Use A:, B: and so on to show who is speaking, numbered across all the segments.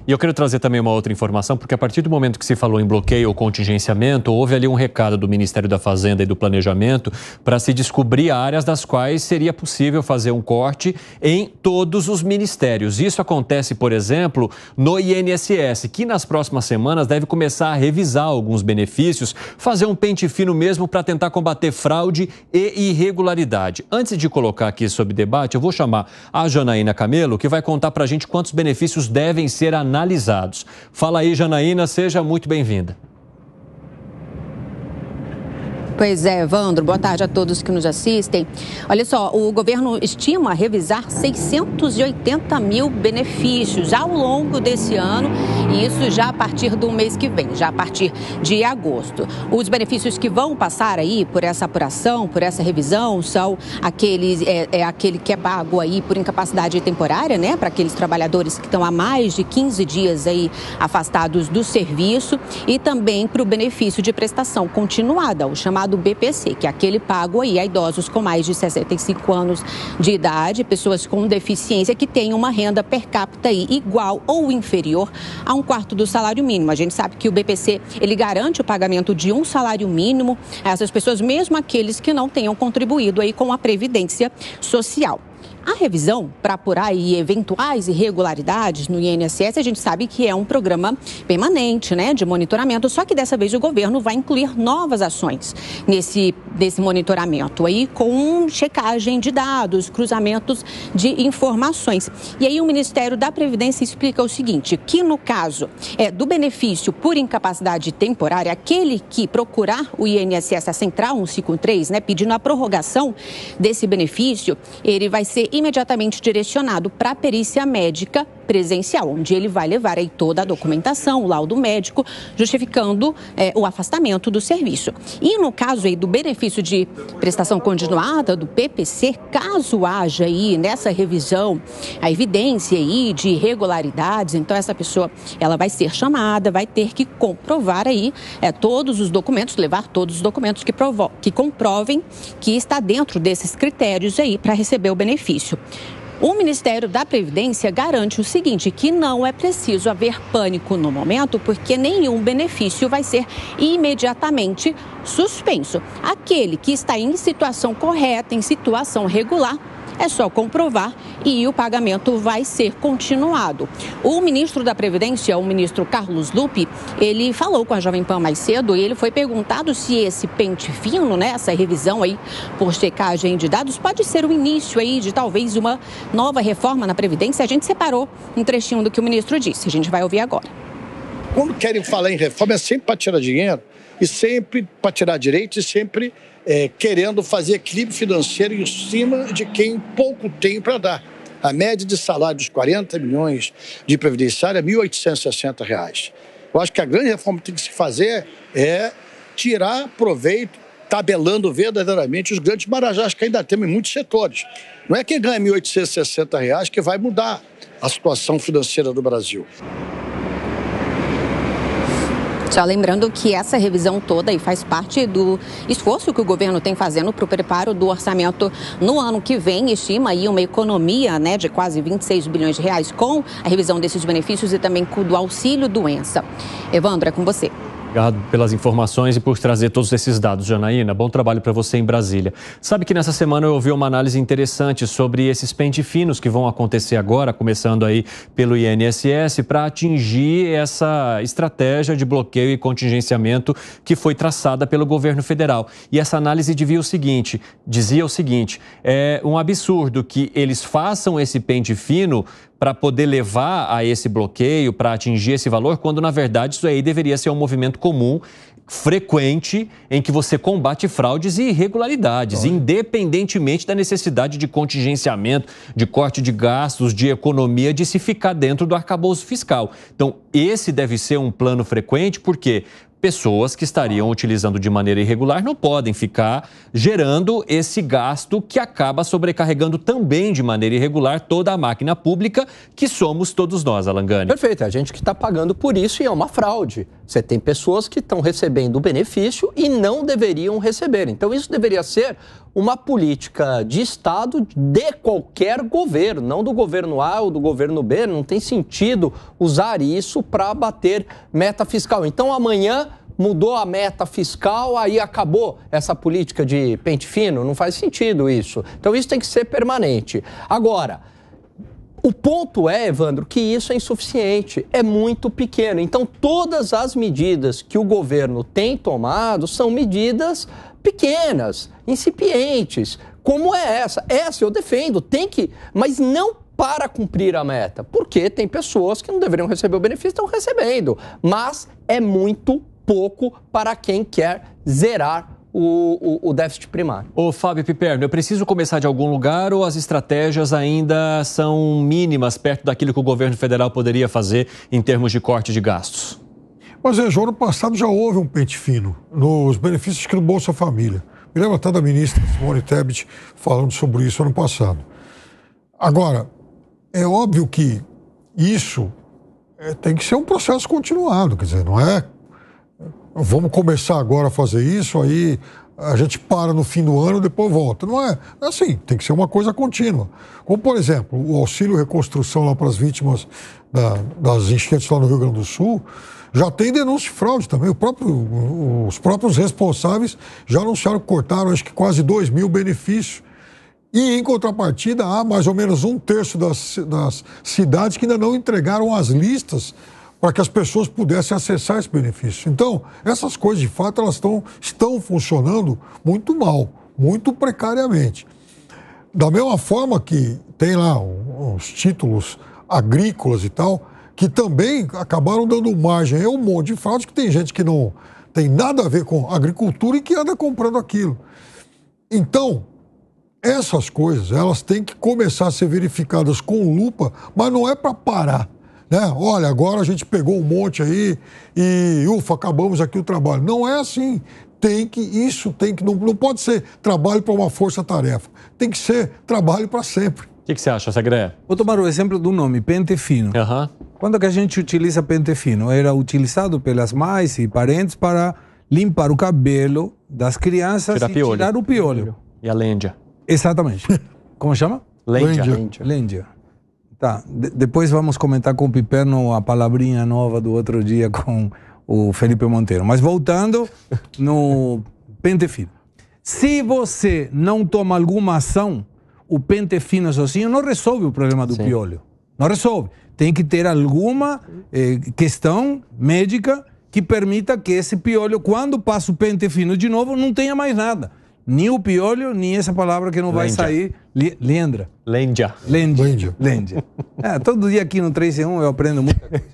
A: E eu quero trazer também uma outra informação, porque a partir do momento que se falou em bloqueio ou contingenciamento, houve ali um recado do Ministério da Fazenda e do Planejamento para se descobrir áreas das quais seria possível fazer um corte em todos os ministérios. Isso acontece, por exemplo, no INSS, que nas próximas semanas deve começar a revisar alguns benefícios, fazer um pente fino mesmo para tentar combater fraude e irregularidade. Antes de colocar aqui sob debate, eu vou chamar a Janaína Camelo, que vai contar para a gente quantos benefícios devem ser analisados. Fala aí, Janaína, seja muito bem-vinda.
B: Pois é, Evandro, boa tarde a todos que nos assistem. Olha só, o governo estima revisar 680 mil benefícios ao longo desse ano, e isso já a partir do mês que vem, já a partir de agosto. Os benefícios que vão passar aí por essa apuração, por essa revisão, são aquele que é pago aí por incapacidade temporária, né, para aqueles trabalhadores que estão há mais de 15 dias aí afastados do serviço, e também para o benefício de prestação continuada, o chamado do BPC, que é aquele pago aí a idosos com mais de 65 anos de idade, pessoas com deficiência que têm uma renda per capita aí igual ou inferior a 1/4 do salário mínimo. A gente sabe que o BPC, ele garante o pagamento de um salário mínimo a essas pessoas, mesmo aqueles que não tenham contribuído aí com a Previdência Social. A revisão para apurar aí eventuais irregularidades no INSS, a gente sabe que é um programa permanente, né, de monitoramento, só que dessa vez o governo vai incluir novas ações nesse monitoramento aí, com checagem de dados, cruzamentos de informações. E aí o Ministério da Previdência explica o seguinte, que no caso do benefício por incapacidade temporária, aquele que procurar o INSS, a Central 153, né, pedindo a prorrogação desse benefício, ele vai ser imediatamente direcionado para a perícia médica presencial, onde ele vai levar aí toda a documentação, o laudo médico, justificando o afastamento do serviço. E no caso aí do benefício de prestação continuada, do PPC, caso haja aí nessa revisão a evidência aí de irregularidades, então essa pessoa, ela vai ser chamada, vai ter que comprovar aí todos os documentos, levar todos os documentos que comprovem que está dentro desses critérios aí para receber o benefício. O Ministério da Previdência garante o seguinte, que não é preciso haver pânico no momento, porque nenhum benefício vai ser imediatamente suspenso. Aquele que está em situação correta, em situação regular, é só comprovar e o pagamento vai ser continuado. O ministro da Previdência, o ministro Carlos Lupe, ele falou com a Jovem Pan mais cedo e ele foi perguntado se esse pente fino, né, essa revisão aí por checagem de dados, pode ser o início aí de talvez uma nova reforma na Previdência. A gente separou um trechinho do que o ministro disse. A gente vai ouvir agora.
C: Quando querem falar em reforma é sempre para tirar dinheiro e sempre para tirar direito e sempre querendo fazer equilíbrio financeiro em cima de quem pouco tem para dar. A média de salário dos 40 milhões de previdenciária é R$ 1.860. Eu acho que a grande reforma que tem que se fazer é tirar proveito, tabelando verdadeiramente os grandes marajás que ainda temos em muitos setores. Não é quem ganha R$ 1.860 que vai mudar a situação financeira do Brasil.
B: Só lembrando que essa revisão toda aí faz parte do esforço que o governo tem fazendo para o preparo do orçamento no ano que vem. Estima aí uma economia, né, de quase 26 bilhões de reais com a revisão desses benefícios e também do auxílio doença. Evandro, é com você.
A: Obrigado pelas informações e por trazer todos esses dados, Janaína. Bom trabalho para você em Brasília. Sabe que nessa semana eu ouvi uma análise interessante sobre esses pente finos que vão acontecer agora, começando aí pelo INSS, para atingir essa estratégia de bloqueio e contingenciamento que foi traçada pelo governo federal. E essa análise dizia o seguinte, é um absurdo que eles façam esse pente fino para poder levar a esse bloqueio, para atingir esse valor, quando na verdade isso aí deveria ser um movimento comum, frequente, em que você combate fraudes e irregularidades, independentemente da necessidade de contingenciamento, de corte de gastos, de economia, de se ficar dentro do arcabouço fiscal. Então, esse deve ser um plano frequente, porque pessoas que estariam utilizando de maneira irregular não podem ficar gerando esse gasto que acaba sobrecarregando também de maneira irregular toda a máquina pública que somos todos nós, Alan Gani.
D: Perfeito, é a gente que está pagando por isso e é uma fraude. Você tem pessoas que estão recebendo o benefício e não deveriam receber. Então isso deveria ser uma política de Estado de qualquer governo, não do governo A ou do governo B. Não tem sentido usar isso para bater meta fiscal. Então, amanhã mudou a meta fiscal, aí acabou essa política de pente fino? Não faz sentido isso. Então, isso tem que ser permanente. Agora, o ponto é, Evandro, que isso é insuficiente, é muito pequeno. Então, todas as medidas que o governo tem tomado são medidas pequenas, incipientes, como é essa. Essa eu defendo, tem que, mas não para cumprir a meta, porque tem pessoas que não deveriam receber o benefício, estão recebendo, mas é muito pouco para quem quer zerar o déficit primário.
A: Ô, Fábio Piperno, eu preciso começar de algum lugar ou as estratégias ainda são mínimas perto daquilo que o governo federal poderia fazer em termos de corte de gastos?
E: Mas, João, ano passado já houve um pente fino nos benefícios aqui no Bolsa Família. Me lembro até da ministra Simone Tebet falando sobre isso ano passado. Agora, é óbvio que isso tem que ser um processo continuado, quer dizer, não é vamos começar agora a fazer isso, aí a gente para no fim do ano e depois volta. Não é assim, tem que ser uma coisa contínua. Como, por exemplo, o auxílio reconstrução lá para as vítimas das enchentes lá no Rio Grande do Sul, já tem denúncia de fraude também. Os próprios responsáveis já anunciaram que cortaram, acho que quase 2 mil benefícios. E, em contrapartida, há mais ou menos 1/3 das cidades que ainda não entregaram as listas para que as pessoas pudessem acessar esse benefício. Então, essas coisas, de fato, elas estão funcionando muito mal, muito precariamente. Da mesma forma que tem lá os títulos agrícolas e tal, que também acabaram dando margem a um monte de fraude, que tem gente que não tem nada a ver com agricultura e que anda comprando aquilo. Então, essas coisas, elas têm que começar a ser verificadas com lupa, mas não é para parar. Né? Olha, agora a gente pegou um monte aí e, ufa, acabamos aqui o trabalho. Não é assim. Não pode ser trabalho para uma força-tarefa. Tem que ser trabalho para sempre.
A: O que você acha, Segré?
F: Vou tomar o exemplo do nome, pente fino. Quando que a gente utiliza pente fino? Era utilizado pelas mães e parentes para limpar o cabelo das crianças e tirar o piolho.
A: E a lêndia.
F: Exatamente. Como chama?
A: Lêndia.
F: Tá, depois vamos comentar com o Piperno a palavrinha nova do outro dia com o Felipe Monteiro. Mas voltando no pente fino. Se você não toma alguma ação, o pente fino sozinho não resolve o problema do piolho. Não resolve. Tem que ter alguma questão médica que permita que esse piolho, quando passa o pente fino de novo, não tenha mais nada. Nem o piolho, nem essa palavra que não vai sair. Lêndia. Todo dia aqui no 3 em 1 eu aprendo muita coisa.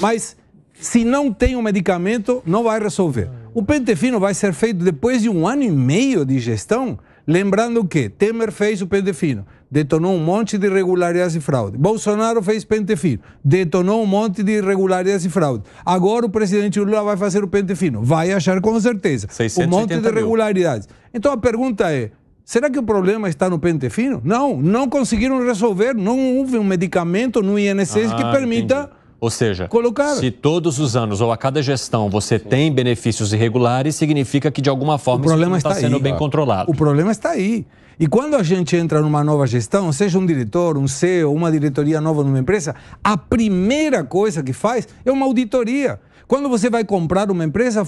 F: Mas, se não tem um medicamento, não vai resolver. O pente fino vai ser feito depois de 1 ano e meio de gestão. Lembrando que Temer fez o pente fino, detonou um monte de irregularidades e fraude. Bolsonaro fez pente fino, detonou um monte de irregularidades e fraude. Agora o presidente Lula vai fazer o pente fino, vai achar com certeza um monte de irregularidades. Então a pergunta é, será que o problema está no pente fino? Não conseguiram resolver, não houve um medicamento no INSS que permita...
A: Entendi. Ou seja,
F: colocar.
A: Se todos os anos ou a cada gestão você tem benefícios irregulares, significa que de alguma forma isso não está sendo bem controlado.
F: O problema está aí. E quando a gente entra numa nova gestão, seja um diretor, um CEO, uma diretoria nova numa empresa, a primeira coisa que faz é uma auditoria. Quando você vai comprar uma empresa,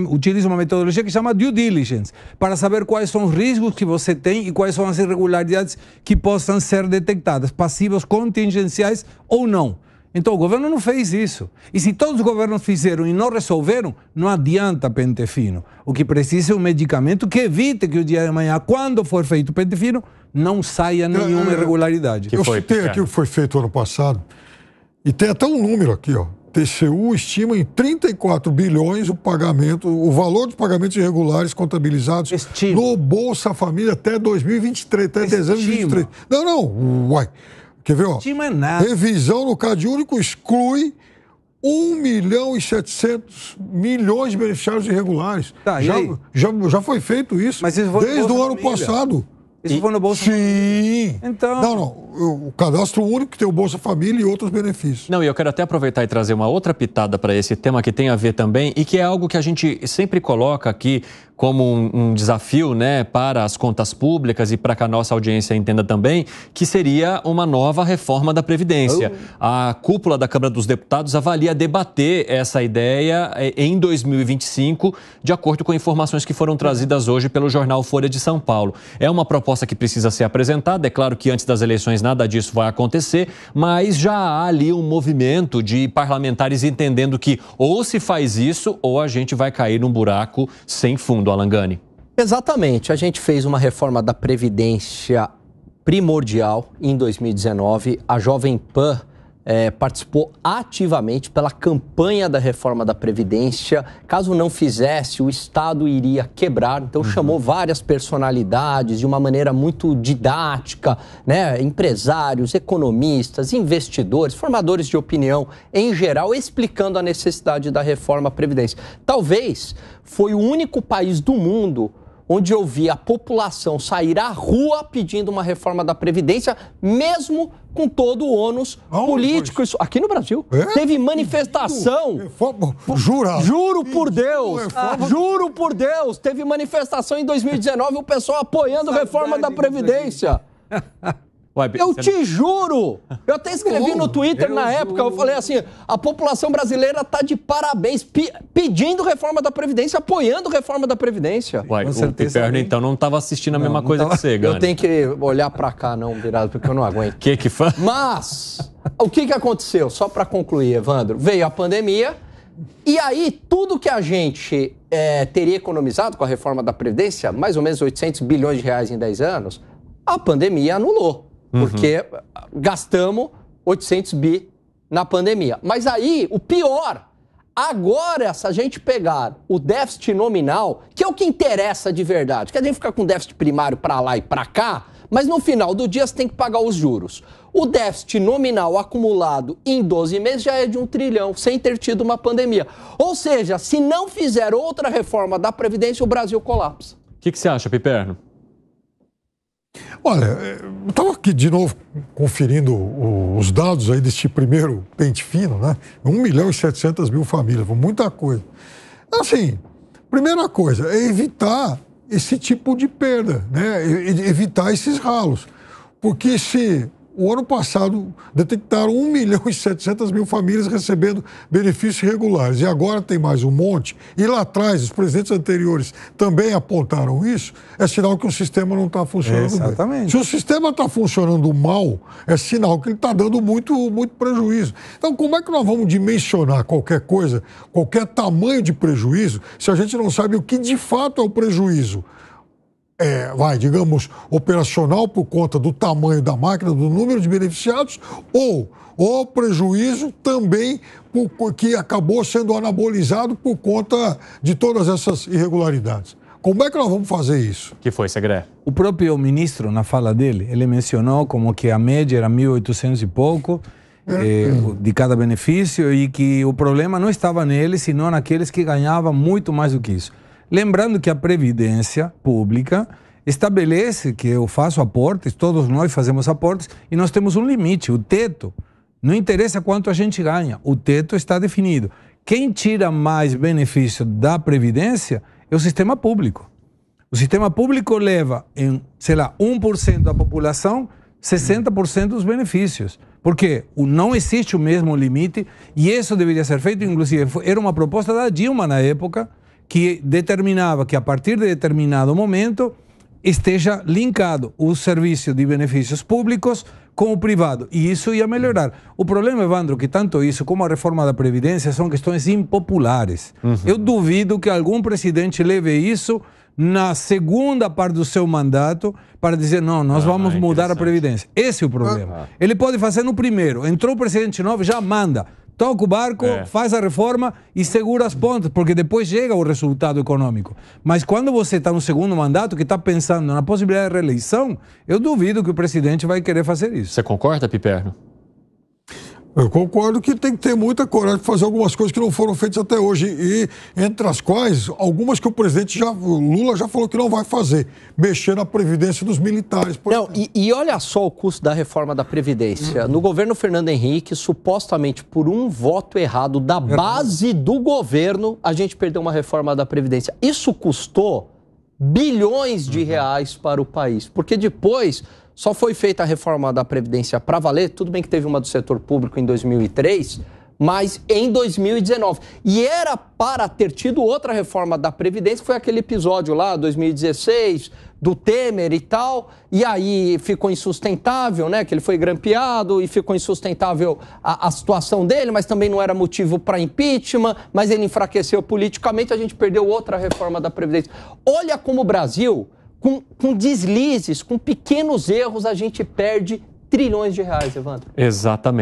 F: utiliza uma metodologia que chama due diligence, para saber quais são os riscos que você tem e quais são as irregularidades que possam ser detectadas, passivos, contingenciais ou não. Então o governo não fez isso. E se todos os governos fizeram e não resolveram, não adianta pente fino. O que precisa é um medicamento que evite que o dia de amanhã, quando for feito pente fino, não saia nenhuma irregularidade.
E: Eu citei aqui o que foi feito ano passado, e tem até um número aqui, ó. TCU estima em 34 bilhões o valor dos pagamentos irregulares contabilizados no Bolsa Família até 2023, até dezembro de 2023. Quer ver, ó? Revisão no Cade Único exclui 1.700.000.000 de beneficiários irregulares.
F: Tá,
E: já foi feito isso,
F: mas
E: desde o ano passado.
F: Isso foi no Bolsa
E: Família? Sim.
F: Então...
E: Não. o cadastro único que tem o Bolsa Família e outros benefícios.
A: Não, e eu quero até aproveitar e trazer uma outra pitada para esse tema que tem a ver também e que é algo que a gente sempre coloca aqui como um desafio, né, para as contas públicas e para que a nossa audiência entenda também, que seria uma nova reforma da Previdência. A cúpula da Câmara dos Deputados avalia debater essa ideia em 2025, de acordo com informações que foram trazidas hoje pelo jornal Folha de São Paulo. É uma proposta que precisa ser apresentada, é claro que antes das eleições nada disso vai acontecer, mas já há ali um movimento de parlamentares entendendo que ou se faz isso ou a gente vai cair num buraco sem fundo. Alan Gani.
D: Exatamente. A gente fez uma reforma da Previdência primordial em 2019. A Jovem Pan participou ativamente pela campanha da reforma da Previdência. Caso não fizesse, o Estado iria quebrar. Então chamou várias personalidades de uma maneira muito didática, né? Empresários, economistas, investidores, formadores de opinião em geral, explicando a necessidade da reforma da Previdência. Talvez foi o único país do mundo onde eu vi a população sair à rua pedindo uma reforma da Previdência, mesmo com todo o ônus político. Isso, aqui no Brasil. Teve manifestação. Juro por Deus. Juro por Deus. Teve manifestação em 2019, o pessoal apoiando a reforma da Previdência. Eu te juro! Eu até escrevi no Twitter na época, eu falei assim, a população brasileira está de parabéns, pedindo reforma da Previdência, apoiando reforma da Previdência.
A: O Piperno, então, não estava assistindo a mesma coisa que você, Gani.
D: Eu tenho que olhar para cá, não, virado, porque eu não aguento.
A: Que fã?
D: Mas, o que aconteceu? Só para concluir, Evandro, veio a pandemia, e aí tudo que a gente teria economizado com a reforma da Previdência, mais ou menos 800 bilhões de reais em 10 anos, a pandemia anulou. Porque gastamos 800 bi na pandemia. Mas aí, o pior, agora, se a gente pegar o déficit nominal, que é o que interessa de verdade, que a gente fica com déficit primário para lá e para cá, mas no final do dia você tem que pagar os juros. O déficit nominal acumulado em 12 meses já é de 1 trilhão, sem ter tido uma pandemia. Ou seja, se não fizer outra reforma da Previdência, o Brasil colapsa.
A: O que você acha, Piperno?
E: Olha, eu estava aqui de novo conferindo os dados aí deste primeiro pente fino, né? 1.700.000 famílias, muita coisa. Assim, primeira coisa é evitar esse tipo de perda, né? Evitar esses ralos. Porque se o ano passado detectaram 1.700.000 famílias recebendo benefícios regulares e agora tem mais um monte, e lá atrás os presidentes anteriores também apontaram isso, é sinal que o sistema não está funcionando
F: Exatamente.
E: bem. Se o sistema está funcionando mal, é sinal que ele está dando muito prejuízo. Então, como é que nós vamos dimensionar qualquer coisa, qualquer tamanho de prejuízo, se a gente não sabe o que de fato é o prejuízo? Digamos, operacional por conta do tamanho da máquina, do número de beneficiados, ou o prejuízo também que acabou sendo anabolizado por conta de todas essas irregularidades. Como é que nós vamos fazer isso?
A: Que foi, Segré?
F: O próprio ministro, na fala dele, ele mencionou como que a média era 1.800 e pouco de cada benefício e que o problema não estava neles, senão naqueles que ganhavam muito mais do que isso. Lembrando que a Previdência Pública estabelece que eu faço aportes, todos nós fazemos aportes, e nós temos um limite, o teto. Não interessa quanto a gente ganha, o teto está definido. Quem tira mais benefício da Previdência é o sistema público. O sistema público leva em, 1% da população, 60% dos benefícios. Porque não existe o mesmo limite, e isso deveria ser feito, inclusive, era uma proposta da Dilma na época, que determinava que a partir de determinado momento esteja linkado o serviço de benefícios públicos com o privado. E isso ia melhorar. O problema, Evandro, que tanto isso como a reforma da Previdência são questões impopulares. Eu duvido que algum presidente leve isso na segunda parte do seu mandato para dizer, não, nós vamos mudar a Previdência. Esse é o problema. Ele pode fazer no primeiro. Entrou o presidente novo, já manda. Toca o barco, faz a reforma e segura as pontas, porque depois chega o resultado econômico. Mas quando você está no segundo mandato, que está pensando na possibilidade de reeleição, eu duvido que o presidente vai querer fazer isso.
A: Você concorda, Piperno?
E: Eu concordo que tem que ter muita coragem de fazer algumas coisas que não foram feitas até hoje. E entre as quais, algumas que o presidente Lula já falou que não vai fazer. Mexer na Previdência dos militares.
D: Não, e olha só o custo da reforma da Previdência. No governo Fernando Henrique, supostamente por um voto errado da base do governo, a gente perdeu uma reforma da Previdência. Isso custou bilhões de reais para o país. Porque depois só foi feita a reforma da Previdência para valer, tudo bem que teve uma do setor público em 2003, mas em 2019. E era para ter tido outra reforma da Previdência, que foi aquele episódio lá, 2016, do Temer e tal, e aí ficou insustentável, né, que ele foi grampeado e ficou insustentável a situação dele, mas também não era motivo para impeachment, mas ele enfraqueceu politicamente, a gente perdeu outra reforma da Previdência. Olha como o Brasil, com deslizes, com pequenos erros, a gente perde trilhões de reais, Evandro.
A: Exatamente.